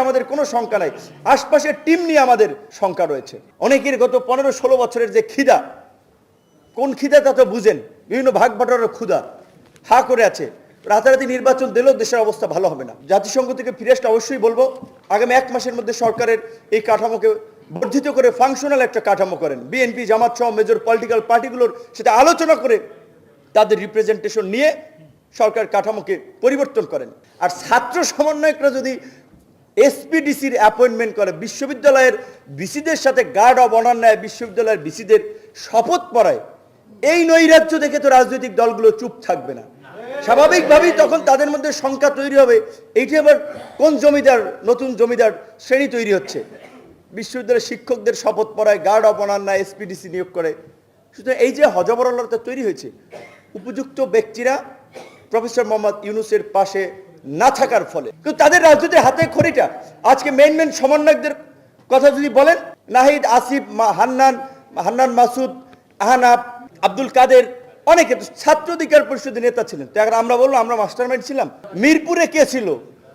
আমাদের কোনো শঙ্কা নাই, আশপাশের টিম নিয়ে আমাদের শঙ্কা রয়েছে। অনেকের গত 15-16 বছরের যে খিদা, কোন খিদা তা তো বুঝেন, বিভিন্ন ভাগ বাটোয়ারার ক্ষুধা হা করে আছে। রাতারাতি নির্বাচন দিলেও দেশের অবস্থা ভালো হবে না। জাতিসংঘ থেকে ফিরে আসতে অবশ্যই বলবো, আগামী 1 মাসের মধ্যে সরকারের এই কাঠামোকে বর্ধিত করে ফাংশনাল একটা কাঠামো করেন। বিএনপি, জামাত সহ মেজর পলিটিক্যাল পার্টিগুলোর সাথে আলোচনা করে তাদের রিপ্রেজেন্টেশন নিয়ে সরকার কাঠামোকে পরিবর্তন করেন। আর ছাত্র সমন্বয়করা যদি এসপিডিসির অ্যাপয়েন্টমেন্ট করে, বিশ্ববিদ্যালয়ের ভিসিদের সাথে গার্ড অব অনার নেয়, বিশ্ববিদ্যালয়ের ভিসিদের শপথ পড়ায়, এই নৈরাজ্য দেখে তো রাজনৈতিক দলগুলো চুপ থাকবে না। স্বাভাবিকভাবেই তখন তাদের মধ্যে শঙ্কা তৈরি হবে, এইটি আবার কোন জমিদার, নতুন জমিদার শ্রেণী তৈরি হচ্ছে। বিশ্ববিদ্যালয়ের শিক্ষকদের শপথ পড়ায়, গার্ড অব অনার নেয়, এসপিডিসি নিয়োগ করে। সুতরাং এই যে হজবরলতা তৈরি হয়েছে, উপযুক্ত ব্যক্তিরা প্রফেসর মোহাম্মদ ইউনূসের পাশে না থাকার ফলে কিন্তু তাদের রাজনীতির হাতে খড়িটা। আজকে মেইন সমন্বয়কদের কথা যদি বলেন, নাহিদ, আসিফ, হান্নান মাসুদ, আহনাফ, আব্দুল কাদের, অনেকে ছাত্র অধিকার পরিষদের নেতা ছিলেন। তো এখন আমরা বললাম আমরা মাস্টারমাইন্ড ছিলাম। মিরপুরে কে ছিল?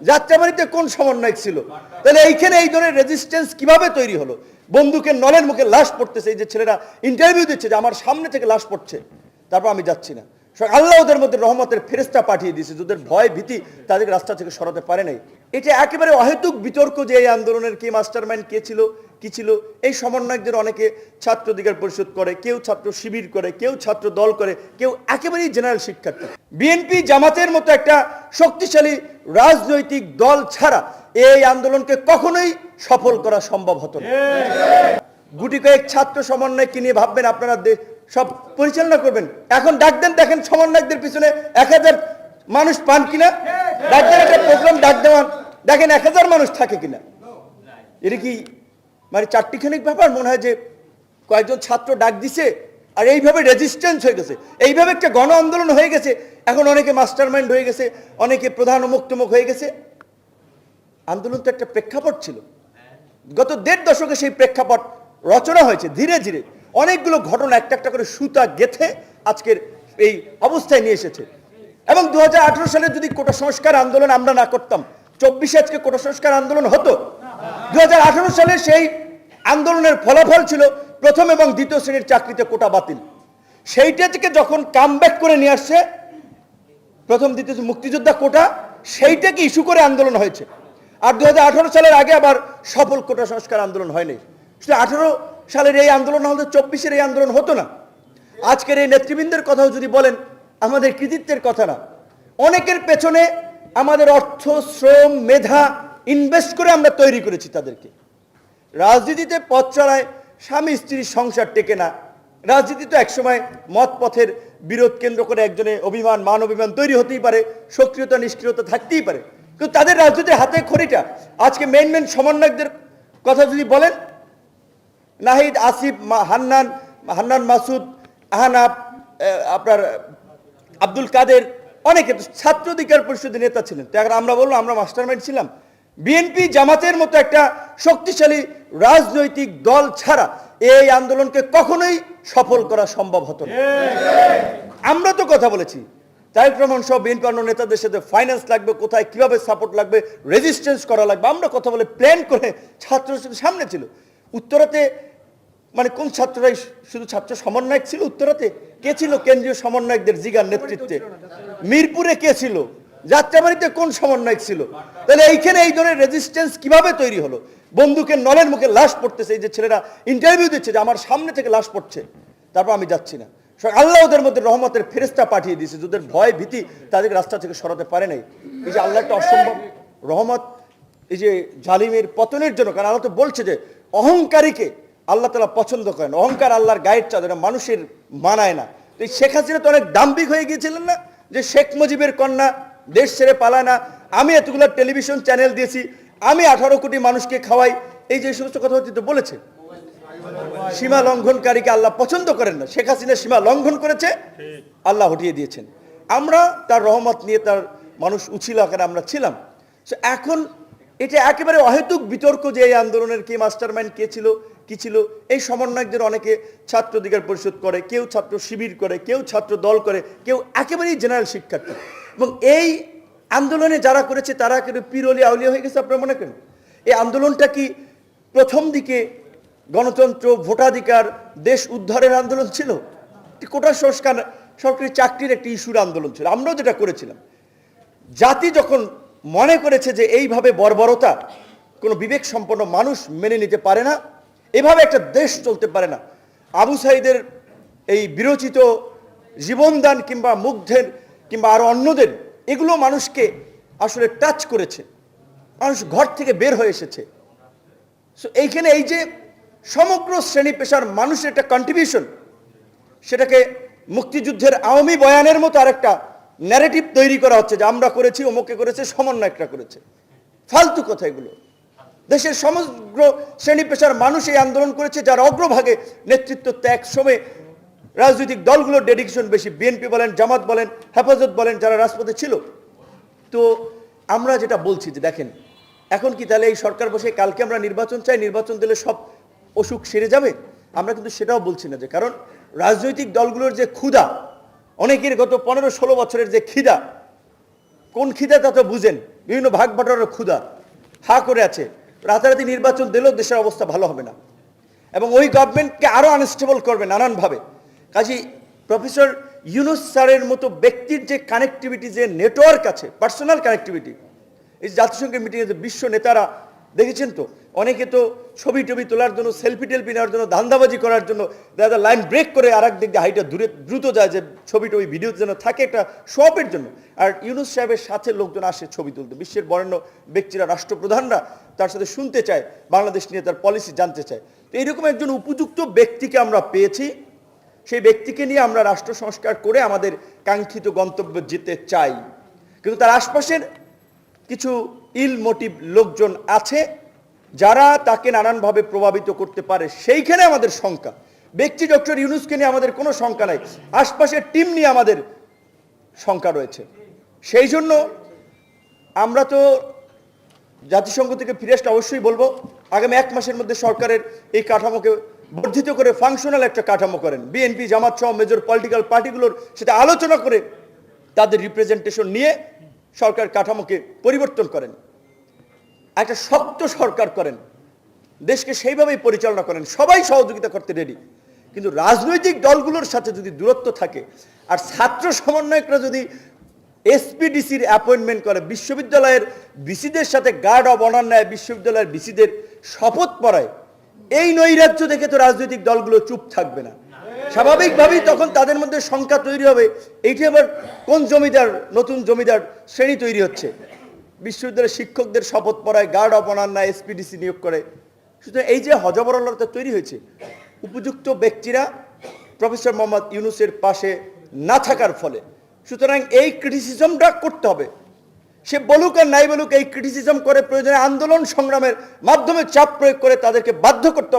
যাত্রাবাড়িতে কোন সমন্বয়ক ছিল? তাহলে এইখানে এই ধরনের রেজিস্ট্যান্স কিভাবে তৈরি হলো? বন্দুকের নলের মুখে লাশ পড়তেছে, এই যে ছেলেরা ইন্টারভিউ দিচ্ছে যে আমার সামনে থেকে লাশ পড়ছে, তারপর আমি যাচ্ছি না। আল্লাহ ওদের মধ্যে রহমতের ফেরেশতা পাঠিয়ে দিয়েছে, যাদের ভয় ভীতি তাদের রাস্তা থেকে সরাতে পারে নাই। এটা একেবারে অহেতুক বিতর্ক যে এই আন্দোলনের কে মাস্টারমাইন্ড, কে ছিল, কি ছিল। এই সমন্বয়কদের অনেকে ছাত্র অধিকার পরিষদ করে, কেউ ছাত্র শিবির করে, কেউ ছাত্র দল করে, কেউ একেবারেই জেনারেল শিক্ষার্থী। বিএনপি, জামাতের মতো একটা শক্তিশালী রাজনৈতিক দল ছাড়া এই আন্দোলনকে কখনোই সফল করা সম্ভব হতো না। গুটি কয়েক ছাত্র সমন্বয়কে নিয়ে ভাববেন আপনারা সব পরিচালনা করবেন। এখন ডাক দেন, দেখেন সমন্বয়কদের পিছনে 1000 মানুষ পান কিনা। ডাক দেন, একটা প্রোগ্রাম ডাক দেওয়ান, দেখেন 1000 মানুষ থাকে কিনা। এটা কি মানে চারটিখানিক ব্যাপার? মনে হয় যে কয়েকজন ছাত্র ডাক দিছে আর এইভাবে রেজিস্ট্যান্স হয়ে গেছে, এইভাবে একটা গণ আন্দোলন হয়ে গেছে। এখন অনেকে মাস্টারমাইন্ড হয়ে গেছে, অনেকে প্রধান অমুক হয়ে গেছে। আন্দোলন তো একটা প্রেক্ষাপট ছিল। গত 1.5 দশকে সেই প্রেক্ষাপট রচনা হয়েছে ধীরে ধীরে। অনেকগুলো ঘটনা একটা একটা করে সুতা গেথে আজকের এই অবস্থায় নিয়ে এসেছে। এবং 2018 সালে যদি কোটা সংস্কার আন্দোলন আমরা না করতাম, 24-এ আজকে কোটা সংস্কার আন্দোলন হতো। 2018 সালে সেই আন্দোলনের ফলাফল ছিল প্রথম এবং দ্বিতীয় শ্রেণীর চাকরিতে কোটা বাতিল। সেইটা থেকে যখন কামব্যাক করে নিয়ে আসছে প্রথম দ্বিতীয় মুক্তিযোদ্ধা কোটা, সেইটাকে ইস্যু করে আন্দোলন হয়েছে। আর 2018 সালের আগে আবার সফল কোটা সংস্কার আন্দোলন হয়নি। 18 সালের এই আন্দোলন না হলে 24-এর এই আন্দোলন হতো না। আজকের এই নেতৃবৃন্দের কথাও যদি বলেন, আমাদের কৃতিত্বের কথা না, অনেকের পেছনে আমাদের অর্থ, শ্রম, মেধা ইনভেস্ট করে আমরা তৈরি করেছি তাদেরকে। রাজনীতিতে পথ চলায় স্বামী স্ত্রীর সংসার টেকে না। রাজনীতি তো একসময় মত পথের বিরোধ কেন্দ্র করে একজনে অভিমান, মান অভিমান তৈরি হতেই পারে, সক্রিয়তা নিষ্ক্রিয়তা থাকতেই পারে, কিন্তু তাদের রাজনীতির হাতে খড়িটা। আজকে মেইন সমন্বয়কদের কথা যদি বলেন, নাহিদ, আসিফ, হান্নান মাসুদ, আহনাফ, আপনার আব্দুল কাদের, অনেকে ছাত্র অধিকার পরিষদের নেতা ছিলেন। তো এখন আমরা বললাম আমরা মাস্টারমাইন্ড ছিলাম। বিএনপি, জামাতের মতো একটা শক্তিশালী রাজনৈতিক দল ছাড়া এই আন্দোলনকে কখনোই সফল করা সম্ভব হতো না। আমরা তো কথা বলেছি, তারেক রহমান সহ বিএনপি অন্য নেতাদের সাথে ফাইন্যান্স লাগবে, কোথায় কিভাবে সাপোর্ট লাগবে, রেজিস্ট্যান্স করা লাগবে, আমরা কথা বলে প্ল্যান করে ছাত্রদের সামনে ছিল। উত্তরাতে মানে কোন ছাত্ররাই শুধু ছাত্র সমন্বয়ক ছিল? উত্তরাতে কে ছিল কেন্দ্রীয় সমন্বয়কদের জিগার নেতৃত্বে? মিরপুরে কে ছিল? যাত্রাবাড়িতে কোন সমন্বয়ক ছিল? তাহলে এইখানে এই ধরনের রেজিস্ট্যান্স কিভাবে তৈরি হলো? বন্দুকের নলের মুখে লাশ পড়তেছে, এই যে ছেলেরা ইন্টারভিউ দিচ্ছে যে আমার সামনে থেকে লাশ পড়ছে, তারপর আমি যাচ্ছি না। আল্লাহ ওদের মধ্যে রহমতের ফেরেশতা পাঠিয়ে দিয়েছে, যাদের ভয় ভীতি তাদের রাস্তা থেকে সরাতে পারে নাই। এই যে আল্লাহ একটা অসম্ভব রহমত, এই যে জালিমের পতনের জন্য। কারণ আল্লাহ তো বলছে যে অহংকারীকে আল্লাহ তাআলা পছন্দ করেন। অহংকার আল্লাহর গায়ের চাদর, মানুষের মানায় না। তো এই শেখ হাসিনা তো অনেক দাম্ভিক হয়ে গিয়েছিলেন না, যে শেখ মুজিবের কন্যা, দেশ ছেড়ে পালায় না, আমি এতগুলো টেলিভিশন চ্যানেল দিয়েছি, আমি 18 কোটি মানুষকে খাওয়াই, এই যে সমস্ত কথা তো বলেছে। সীমা লঙ্ঘনকারীকে আল্লাহ পছন্দ করেন না। শেখ হাসিনা সীমা লঙ্ঘন করেছে, আল্লাহ হটিয়ে দিয়েছেন। আমরা তার রহমত নিয়ে তার মানুষ উছিল আকারে আমরা ছিলাম। এখন এটা একেবারে অহেতুক বিতর্ক যে এই আন্দোলনের কে মাস্টারমাইন্ড, কে ছিল, কি ছিল। এই সমন্বয়কদের অনেকে ছাত্র অধিকার পরিষদ করে, কেউ ছাত্র শিবির করে, কেউ ছাত্র দল করে, কেউ একেবারেই জেনারেল শিক্ষার্থী। এবং এই আন্দোলনে যারা করেছে তারা কিন্তু পীর অলি আউলিয়া হয়ে গেছে, আপনারা মনে করেন? এই আন্দোলনটা কি প্রথম দিকে গণতন্ত্র, ভোটাধিকার, দেশ উদ্ধারের আন্দোলন ছিল? কোটা সংস্কার, সরকারি চাকরির একটি ইস্যুর আন্দোলন ছিল। আমরাও যেটা করেছিলাম। জাতি যখন মনে করেছে যে এইভাবে বর্বরতা কোনো বিবেক সম্পন্ন মানুষ মেনে নিতে পারে না, এভাবে একটা দেশ চলতে পারে না, আবু সাঈদের এই বিরচিত জীবনদান কিংবা মুগ্ধের কিংবা আরো অন্যদের এগুলো মানুষকে আসলে টাচ করেছে, মানুষ ঘর থেকে বের হয়ে এসেছে। সো এইখানে এই যে সমগ্র শ্রেণী পেশার মানুষের একটা কন্ট্রিবিউশন, সেটাকে মুক্তিযুদ্ধের আওয়ামী বয়ানের মতো আরেকটা ন্যারেটিভ তৈরি করা হচ্ছে যে আমরা করেছি, অমুকে করেছে, সমন্বয়করা করেছে। ফালতু কথা এগুলো। দেশের সমগ্র শ্রেণী পেশার মানুষ এই আন্দোলন করেছে, যার অগ্রভাগে নেতৃত্ব ত্যাগ সময়ে রাজনৈতিক দলগুলোর ডেডিকেশন বেশি, বিএনপি বলেন, জামাত বলেন, হেফাজত বলেন, যারা রাজপথে ছিল। তো আমরা যেটা বলছি যে দেখেন, এখন কি তাহলে এই সরকার বসে কালকে আমরা নির্বাচন চাই, নির্বাচন দিলে সব অসুখ সেরে যাবে? আমরা কিন্তু সেটাও বলছি না। যে কারণ রাজনৈতিক দলগুলোর যে ক্ষুধা, অনেকের গত 15-16 বছরের যে খিদা, কোন খিদা তা তো বুঝেন, বিভিন্ন ভাগ বাটোয়ারার ক্ষুধা হা করে আছে। রাতারাতি নির্বাচন দিলেও দেশের অবস্থা ভালো হবে না, এবং ওই গভর্নমেন্টকে আরো আনস্টেবল করবে নানানভাবে। কাজেই প্রফেসর ইউনূস স্যারের মতো ব্যক্তির যে কানেক্টিভিটি, যে নেটওয়ার্ক আছে, পার্সোনাল কানেক্টিভিটি, এই জাতিসংঘের মিটিংয়ে যে বিশ্ব নেতারা দেখেছেন তো, অনেকে তো ছবি টবি তোলার জন্য, সেলফি টেলফি নেওয়ার জন্য, ধান্দাবাজি করার জন্য দেখা লাইন ব্রেক করে আর এক দিক দিয়ে হাইটা দ্রুত যায় যে ছবি টবি ভিডিও যেন থাকে একটা শোঅপের জন্য। আর ইউনূস সাহেবের সাথে লোকজন আসে ছবি তুলতে, বিশ্বের বরেণ্য ব্যক্তিরা, রাষ্ট্রপ্রধানরা তার সাথে শুনতে চায়, বাংলাদেশ নিয়ে তার পলিসি জানতে চায়। তো এইরকম একজন উপযুক্ত ব্যক্তিকে আমরা পেয়েছি, সেই ব্যক্তিকে নিয়ে আমরা রাষ্ট্র সংস্কার করে আমাদের কাঙ্ক্ষিত গন্তব্যে যেতে চাই। কিন্তু তার আশপাশের কিছু ইল মোটিভ লোকজন আছে যারা তাকে নানানভাবে প্রভাবিত করতে পারে, সেইখানে আমাদের শঙ্কা। ব্যক্তি ডক্টর ইউনূসকে নিয়ে আমাদের কোনো শঙ্কা নাই, আশপাশের টিম নিয়ে আমাদের শঙ্কা রয়েছে। সেই জন্য আমরা তো জাতিসংঘ থেকে ফিরে আসলে অবশ্যই বলবো আগামী 1 মাসের মধ্যে সরকারের এই কাঠামোকে বর্ধিত করে ফাংশনাল একটা কাঠামো করেন, বিএনপি, জামাত সহ মেজর পলিটিক্যাল পার্টিগুলোর সাথে আলোচনা করে তাদের রিপ্রেজেন্টেশন নিয়ে সরকার কাঠামোকে পরিবর্তন করেন, একটা শক্ত সরকার করেন, দেশকে সেইভাবেই পরিচালনা করেন। সবাই সহযোগিতা করতে রেডি, কিন্তু রাজনৈতিক দলগুলোর সাথে যদি দূরত্ব থাকে, আর ছাত্র সমন্বয়করা যদি এসপিডিসির অ্যাপয়েন্টমেন্ট করে, বিশ্ববিদ্যালয়ের ভিসিদের সাথে গার্ড অব অনার নেয়, বিশ্ববিদ্যালয়ের ভিসিদের শপথ পড়ায়, এই নৈরাজ্য দেখে তো রাজনৈতিক দলগুলো চুপ থাকবে না। স্বাভাবিকভাবেই তখন তাদের মধ্যে শঙ্কা তৈরি হবে, এইটি আবার কোন জমিদার, নতুন জমিদার শ্রেণী তৈরি হচ্ছে, বিশ্ববিদ্যালয়ের শিক্ষকদের শপথ পড়ায়, গার্ড অব অনার নেয়, এসপিডিসি নিয়োগ করে। সুতরাং এই যে হজবরলতা তৈরি হয়েছে, উপযুক্ত ব্যক্তিরা প্রফেসর মোহাম্মদ ইউনূসের পাশে না থাকার ফলে, সুতরাং এই ক্রিটিসিজমটা করতে হবে। সে বলুক আর নাই বলুক, এই ক্রিটিসিজম করে প্রয়োজনে আন্দোলন সংগ্রামের মাধ্যমে চাপ প্রয়োগ করে তাদেরকে বাধ্য করতে হবে।